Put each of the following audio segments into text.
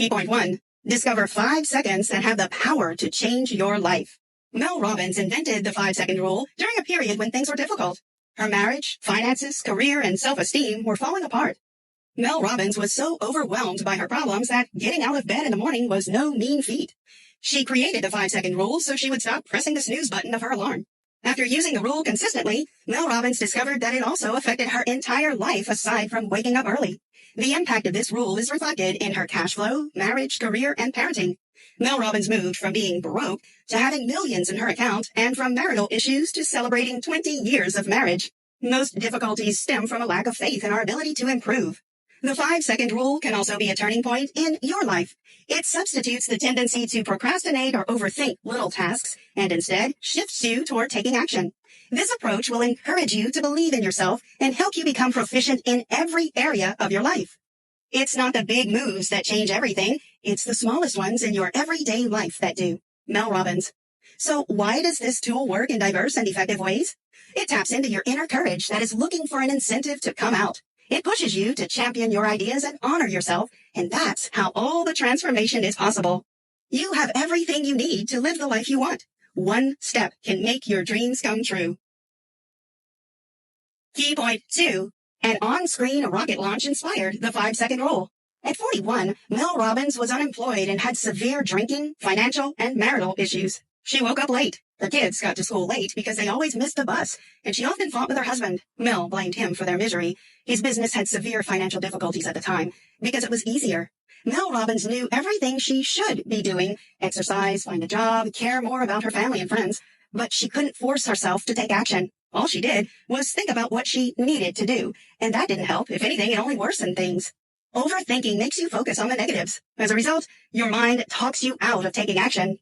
Key point 1. Discover 5 seconds that have the power to change your life. Mel Robbins invented the 5-second rule during a period when things were difficult. Her marriage, finances, career, and self-esteem were falling apart. Mel Robbins was so overwhelmed by her problems that getting out of bed in the morning was no mean feat. She created the 5-second rule so she would stop pressing the snooze button of her alarm. After using the rule consistently, Mel Robbins discovered that it also affected her entire life aside from waking up early. The impact of this rule is reflected in her cash flow, marriage, career, and parenting. Mel Robbins moved from being broke to having millions in her account and from marital issues to celebrating 20 years of marriage. Most difficulties stem from a lack of faith in our ability to improve. The 5-second rule can also be a turning point in your life. It substitutes the tendency to procrastinate or overthink little tasks and instead shifts you toward taking action. This approach will encourage you to believe in yourself and help you become proficient in every area of your life. It's not the big moves that change everything. It's the smallest ones in your everyday life that do. Mel Robbins. So why does this tool work in diverse and effective ways? It taps into your inner courage that is looking for an incentive to come out. It pushes you to champion your ideas and honor yourself, and that's how all the transformation is possible. You have everything you need to live the life you want. One step can make your dreams come true. Key point 2. An on-screen rocket launch inspired the 5-second rule. At 41, Mel Robbins was unemployed and had severe drinking, financial, and marital issues. She woke up late. The kids got to school late because they always missed the bus, and she often fought with her husband. Mel blamed him for their misery. His business had severe financial difficulties at the time because it was easier. Mel Robbins knew everything she should be doing: exercise, find a job, care more about her family and friends, but she couldn't force herself to take action. All she did was think about what she needed to do, and that didn't help. If anything, it only worsened things. Overthinking makes you focus on the negatives. As a result, your mind talks you out of taking action.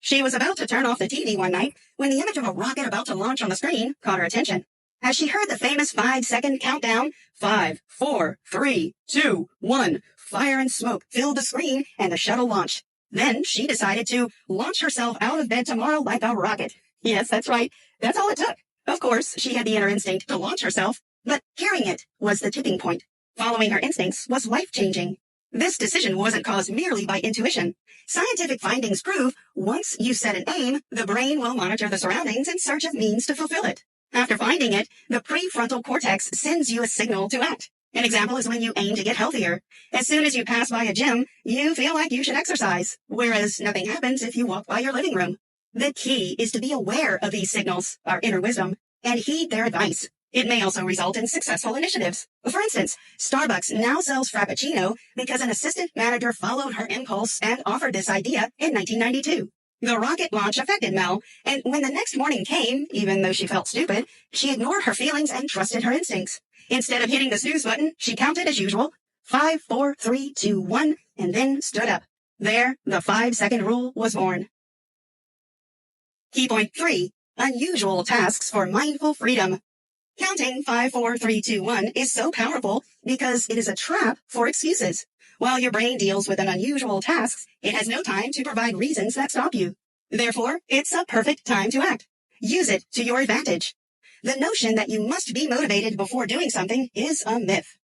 She was about to turn off the TV one night when the image of a rocket about to launch on the screen caught her attention. As she heard the famous 5-second countdown, 5, 4, 3, 2, 1, fire and smoke filled the screen and the shuttle launched. Then she decided to launch herself out of bed tomorrow like a rocket. Yes, that's right. That's all it took. Of course, she had the inner instinct to launch herself, but hearing it was the tipping point. Following her instincts was life-changing. This decision wasn't caused merely by intuition. Scientific findings prove once you set an aim, the brain will monitor the surroundings in search of means to fulfill it. After finding it, the prefrontal cortex sends you a signal to act. An example is when you aim to get healthier. As soon as you pass by a gym, you feel like you should exercise, whereas nothing happens if you walk by your living room. The key is to be aware of these signals, our inner wisdom, and heed their advice. It may also result in successful initiatives. For instance, Starbucks now sells Frappuccino because an assistant manager followed her impulse and offered this idea in 1992. The rocket launch affected Mel, and when the next morning came, even though she felt stupid, she ignored her feelings and trusted her instincts. Instead of hitting the snooze button, she counted as usual, 5, 4, 3, 2, 1, and then stood up. There, the 5-second rule was born. Key point 3. Unusual tasks for mindful freedom. Counting 5, 4, 3, 2, 1 is so powerful because it is a trap for excuses. While your brain deals with an unusual tasks, it has no time to provide reasons that stop you. Therefore, it's a perfect time to act. Use it to your advantage. The notion that you must be motivated before doing something is a myth.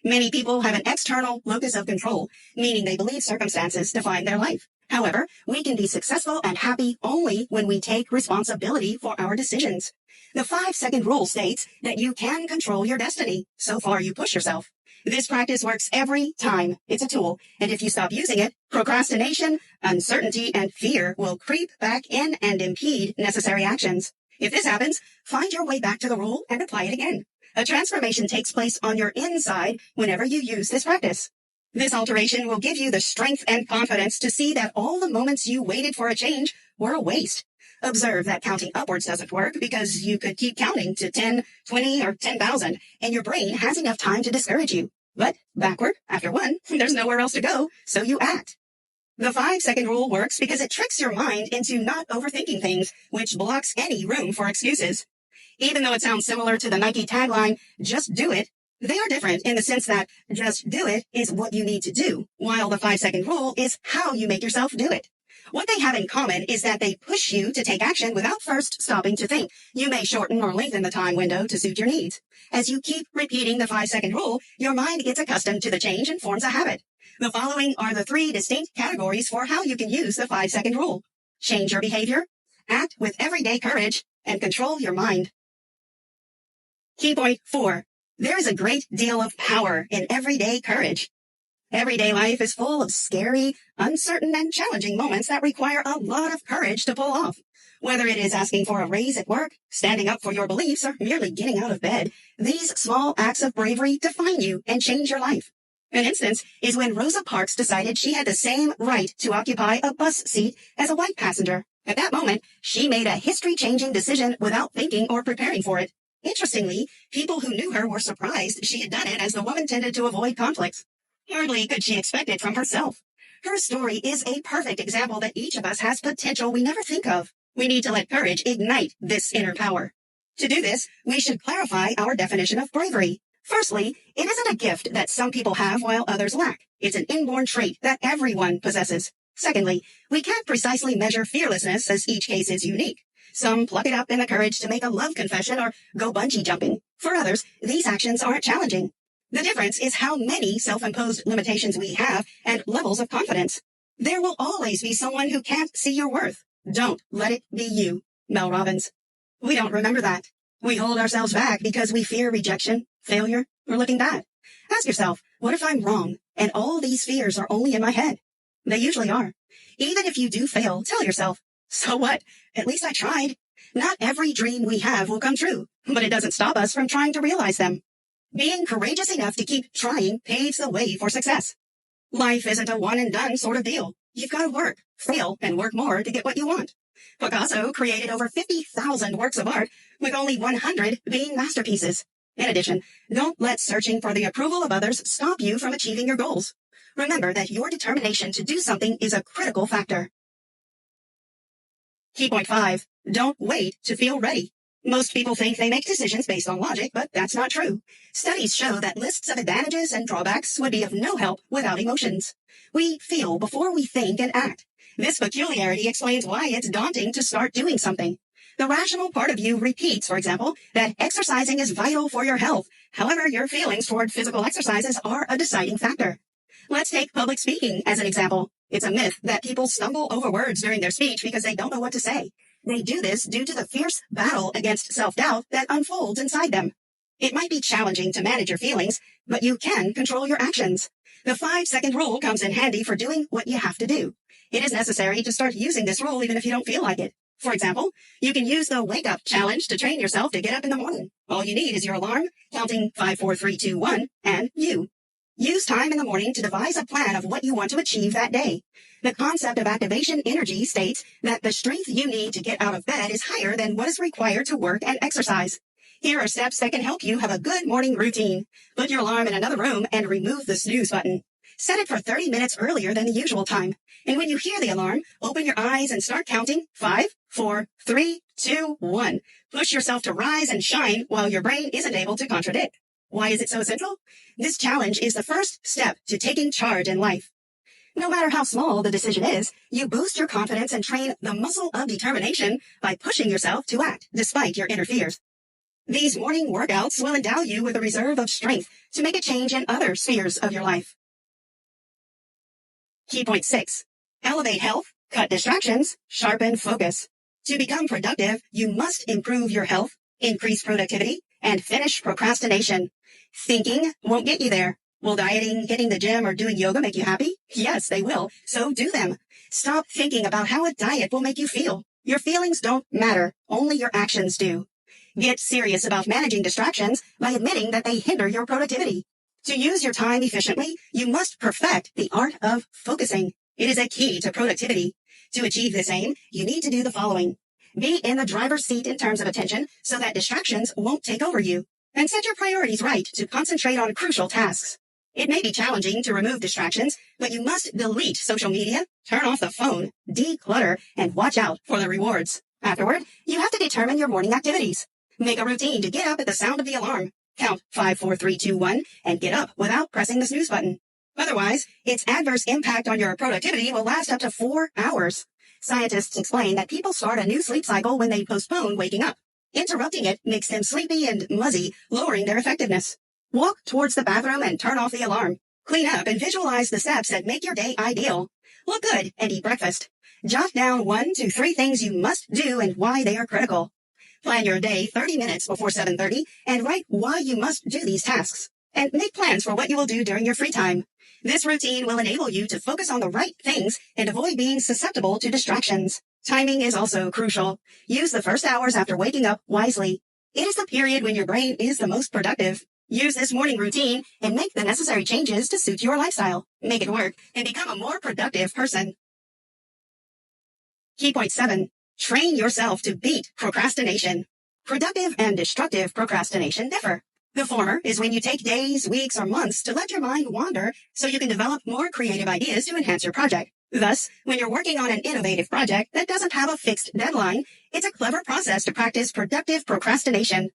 Many people have an external locus of control, meaning they believe circumstances define their life. However, we can be successful and happy only when we take responsibility for our decisions. The 5-second rule states that you can control your destiny, so far you push yourself. This practice works every time. It's a tool, and if you stop using it, procrastination, uncertainty, and fear will creep back in and impede necessary actions. If this happens, find your way back to the rule and apply it again. A transformation takes place on your inside whenever you use this practice. This alteration will give you the strength and confidence to see that all the moments you waited for a change were a waste. Observe that counting upwards doesn't work because you could keep counting to 10, 20, or 10,000, and your brain has enough time to discourage you. But backward, after 1, there's nowhere else to go, so you act. The 5-second rule works because it tricks your mind into not overthinking things, which blocks any room for excuses. Even though it sounds similar to the Nike tagline, "Just do it," they are different in the sense that just do it is what you need to do, while the 5-second rule is how you make yourself do it. What they have in common is that they push you to take action without first stopping to think. You may shorten or lengthen the time window to suit your needs. As you keep repeating the 5-second rule, your mind gets accustomed to the change and forms a habit. The following are the 3 distinct categories for how you can use the 5-second rule. Change your behavior, act with everyday courage, and control your mind. Key point 4. There is a great deal of power in everyday courage. Everyday life is full of scary, uncertain, and challenging moments that require a lot of courage to pull off. Whether it is asking for a raise at work, standing up for your beliefs, or merely getting out of bed, these small acts of bravery define you and change your life. An instance is when Rosa Parks decided she had the same right to occupy a bus seat as a white passenger. At that moment, she made a history-changing decision without thinking or preparing for it. Interestingly, people who knew her were surprised she had done it as the woman tended to avoid conflicts. Hardly could she expect it from herself. Her story is a perfect example that each of us has potential we never think of. We need to let courage ignite this inner power. To do this, we should clarify our definition of bravery. Firstly, it isn't a gift that some people have while others lack. It's an inborn trait that everyone possesses. Secondly, we can't precisely measure fearlessness as each case is unique. Some pluck it up in the courage to make a love confession or go bungee jumping. For others, these actions aren't challenging. The difference is how many self-imposed limitations we have and levels of confidence. There will always be someone who can't see your worth. Don't let it be you. Mel Robbins. We don't remember that. We hold ourselves back because we fear rejection, failure, or looking bad. Ask yourself, what if I'm wrong? And all these fears are only in my head. They usually are. Even if you do fail, tell yourself, so what? At least I tried. Not every dream we have will come true, but it doesn't stop us from trying to realize them. Being courageous enough to keep trying paves the way for success. Life isn't a one-and-done sort of deal. You've got to work, fail, and work more to get what you want. Picasso created over 50,000 works of art, with only 100 being masterpieces. In addition, don't let searching for the approval of others stop you from achieving your goals. Remember that your determination to do something is a critical factor. Key point 5. Don't wait to feel ready. Most people think they make decisions based on logic, but that's not true. Studies show that lists of advantages and drawbacks would be of no help without emotions. We feel before we think and act. This peculiarity explains why it's daunting to start doing something. The rational part of you repeats, for example, that exercising is vital for your health. However, your feelings toward physical exercises are a deciding factor. Let's take public speaking as an example. It's a myth that people stumble over words during their speech because they don't know what to say. They do this due to the fierce battle against self-doubt that unfolds inside them. It might be challenging to manage your feelings, but you can control your actions. The 5-second rule comes in handy for doing what you have to do. It is necessary to start using this rule even if you don't feel like it. For example, you can use the wake-up challenge to train yourself to get up in the morning. All you need is your alarm, counting 5, 4, 3, 2, 1, and you. Use time in the morning to devise a plan of what you want to achieve that day. The concept of activation energy states that the strength you need to get out of bed is higher than what is required to work and exercise. Here are steps that can help you have a good morning routine. Put your alarm in another room and remove the snooze button. Set it for 30 minutes earlier than the usual time. And when you hear the alarm, open your eyes and start counting 5, 4, 3, 2, 1. Push yourself to rise and shine while your brain isn't able to contradict. Why is it so essential? This challenge is the first step to taking charge in life. No matter how small the decision is, you boost your confidence and train the muscle of determination by pushing yourself to act despite your inner fears. These morning workouts will endow you with a reserve of strength to make a change in other spheres of your life. Key point 6. Elevate health, cut distractions, sharpen focus. To become productive, you must improve your health, increase productivity, and finish procrastination. Thinking won't get you there. Will dieting, hitting the gym, or doing yoga make you happy? Yes, they will. So do them. Stop thinking about how a diet will make you feel. Your feelings don't matter. Only your actions do. Get serious about managing distractions by admitting that they hinder your productivity. To use your time efficiently, you must perfect the art of focusing. It is a key to productivity. To achieve this aim, you need to do the following. Be in the driver's seat in terms of attention so that distractions won't take over you. And set your priorities right to concentrate on crucial tasks. It may be challenging to remove distractions, but you must delete social media, turn off the phone, declutter, and watch out for the rewards. Afterward, you have to determine your morning activities. Make a routine to get up at the sound of the alarm. Count 5, 4, 3, 2, 1, and get up without pressing the snooze button. Otherwise, its adverse impact on your productivity will last up to 4 hours. Scientists explain that people start a new sleep cycle when they postpone waking up. Interrupting it makes them sleepy and muzzy, lowering their effectiveness. Walk towards the bathroom and turn off the alarm. Clean up and visualize the steps that make your day ideal. Look good and eat breakfast. Jot down 1 to 3 things you must do and why they are critical. Plan your day 30 minutes before 7:30 and write why you must do these tasks. And make plans for what you will do during your free time. This routine will enable you to focus on the right things and avoid being susceptible to distractions. Timing is also crucial. Use the first hours after waking up wisely. It is the period when your brain is the most productive. Use this morning routine and make the necessary changes to suit your lifestyle. Make it work and become a more productive person. Key point 7. Train yourself to beat procrastination. Productive and destructive procrastination differ. The former is when you take days, weeks, or months to let your mind wander so you can develop more creative ideas to enhance your project. Thus, when you're working on an innovative project that doesn't have a fixed deadline, it's a clever process to practice productive procrastination.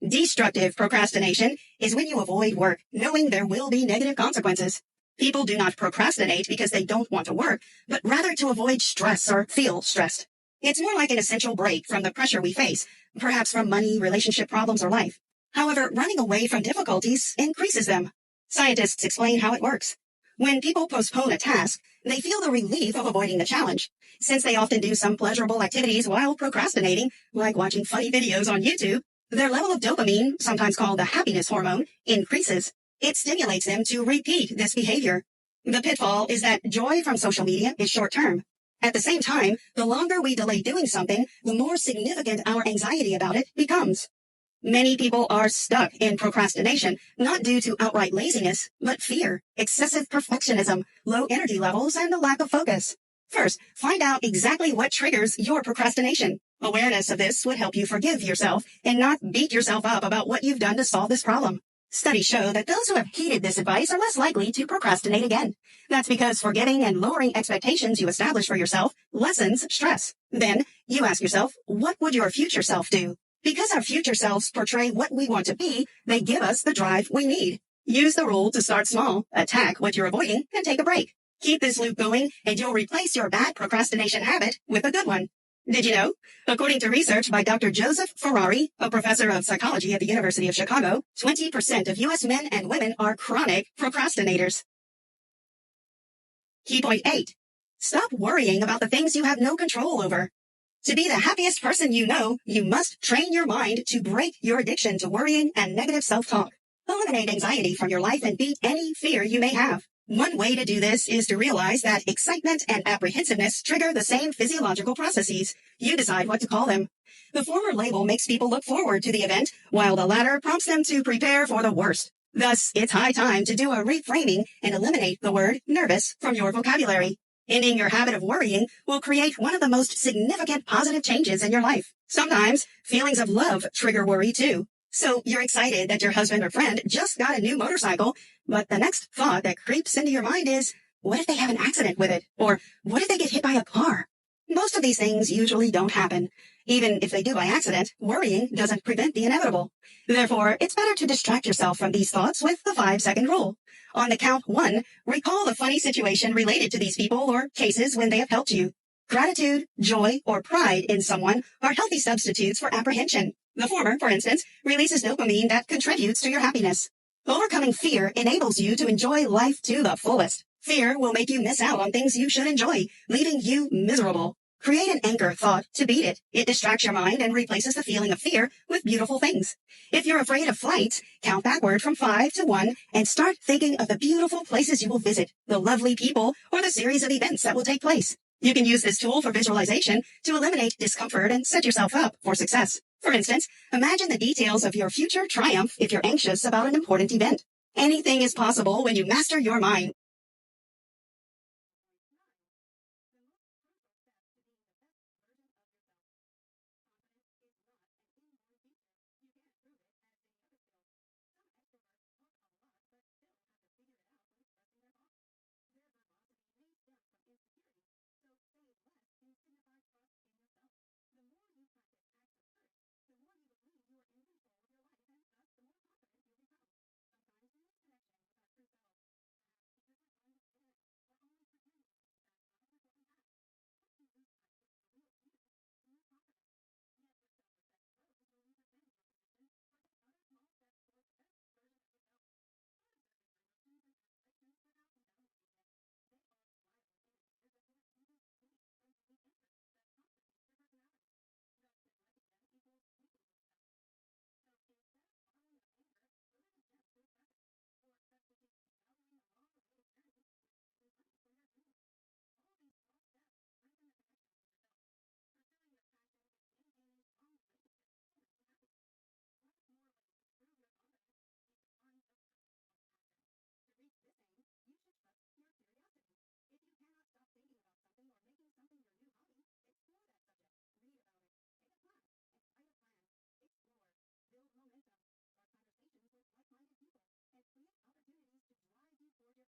Destructive procrastination is when you avoid work, knowing there will be negative consequences. People do not procrastinate because they don't want to work, but rather to avoid stress or feel stressed. It's more like an essential break from the pressure we face, perhaps from money, relationship problems, or life. However, running away from difficulties increases them. Scientists explain how it works. When people postpone a task, they feel the relief of avoiding the challenge. Since they often do some pleasurable activities while procrastinating, like watching funny videos on YouTube, their level of dopamine, sometimes called the happiness hormone, increases. It stimulates them to repeat this behavior. The pitfall is that joy from social media is short-term. At the same time, the longer we delay doing something, the more significant our anxiety about it becomes. Many people are stuck in procrastination, not due to outright laziness, but fear, excessive perfectionism, low energy levels, and a lack of focus. First, find out exactly what triggers your procrastination. Awareness of this would help you forgive yourself and not beat yourself up about what you've done to solve this problem. Studies show that those who have heeded this advice are less likely to procrastinate again. That's because forgetting and lowering expectations you establish for yourself lessens stress. Then, you ask yourself, what would your future self do? Because our future selves portray what we want to be, they give us the drive we need. Use the rule to start small, attack what you're avoiding, and take a break. Keep this loop going, and you'll replace your bad procrastination habit with a good one. Did you know? According to research by Dr. Joseph Ferrari, a professor of psychology at the University of Chicago, 20% of U.S. men and women are chronic procrastinators. Key point 8. Stop worrying about the things you have no control over. To be the happiest person you know, you must train your mind to break your addiction to worrying and negative self-talk. Eliminate anxiety from your life and beat any fear you may have. One way to do this is to realize that excitement and apprehensiveness trigger the same physiological processes. You decide what to call them. The former label makes people look forward to the event, while the latter prompts them to prepare for the worst. Thus, it's high time to do a reframing and eliminate the word nervous from your vocabulary. Ending your habit of worrying will create one of the most significant positive changes in your life. Sometimes, feelings of love trigger worry too. So you're excited that your husband or friend just got a new motorcycle, but the next thought that creeps into your mind is, what if they have an accident with it? Or what if they get hit by a car? Most of these things usually don't happen. Even if they do by accident, worrying doesn't prevent the inevitable. Therefore, it's better to distract yourself from these thoughts with the 5-second rule. On the count 1, recall the funny situation related to these people or cases when they have helped you. Gratitude, joy, or pride in someone are healthy substitutes for apprehension. The former, for instance, releases dopamine that contributes to your happiness. Overcoming fear enables you to enjoy life to the fullest. Fear will make you miss out on things you should enjoy, leaving you miserable. Create an anchor thought to beat it. It distracts your mind and replaces the feeling of fear with beautiful things. If you're afraid of flights, count backward from 5 to 1 and start thinking of the beautiful places you will visit, the lovely people, or the series of events that will take place. You can use this tool for visualization to eliminate discomfort and set yourself up for success. For instance, imagine the details of your future triumph if you're anxious about an important event. Anything is possible when you master your mind.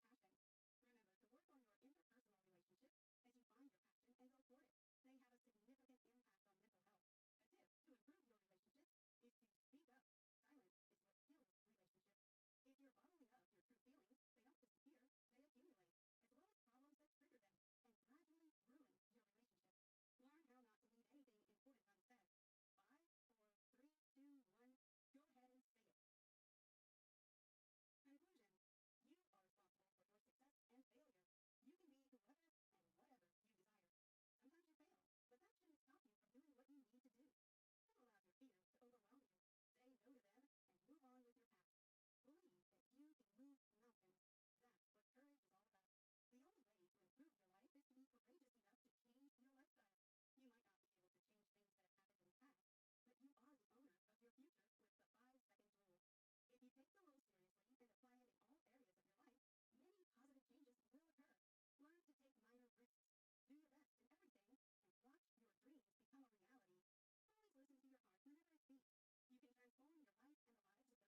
passion. Remember to work on your interpersonal relationships as you find your passion and go for it. They have a significant impact on mental health. A tip to improve your relationships is to speak up. Silence is what kills relationships. If you're bottling up your true feelings, they don't disappear, they accumulate, as well as problems that trigger them, and gradually ruin your relationship. Learn how not to leave anything important unsaid. 5, 4, 3, 2, 1. Go ahead and say it. Conclusion. You are responsible for your success and failure. You can be whoever and whatever you desire. Sometimes you fail, but that shouldn't stop you from doing what you need to do. Don't allow your fears to overwhelm you. Say no to them and move on with your path. Believe that you can move mountains. That's what courage is all about. The only way to improve your life is to be courageous enough to change your lifestyle. You might not be able to change things that have happened in the past, but you are the owner of your future with the 5 seconds rule. If you take the rule seriously and apply it in all areas of your life, many positive changes will occur. Learn to take minor risks. Do your best in everything and watch your dreams become a reality. Always listen to your heart whenever it speaks. You can transform your life and the lives of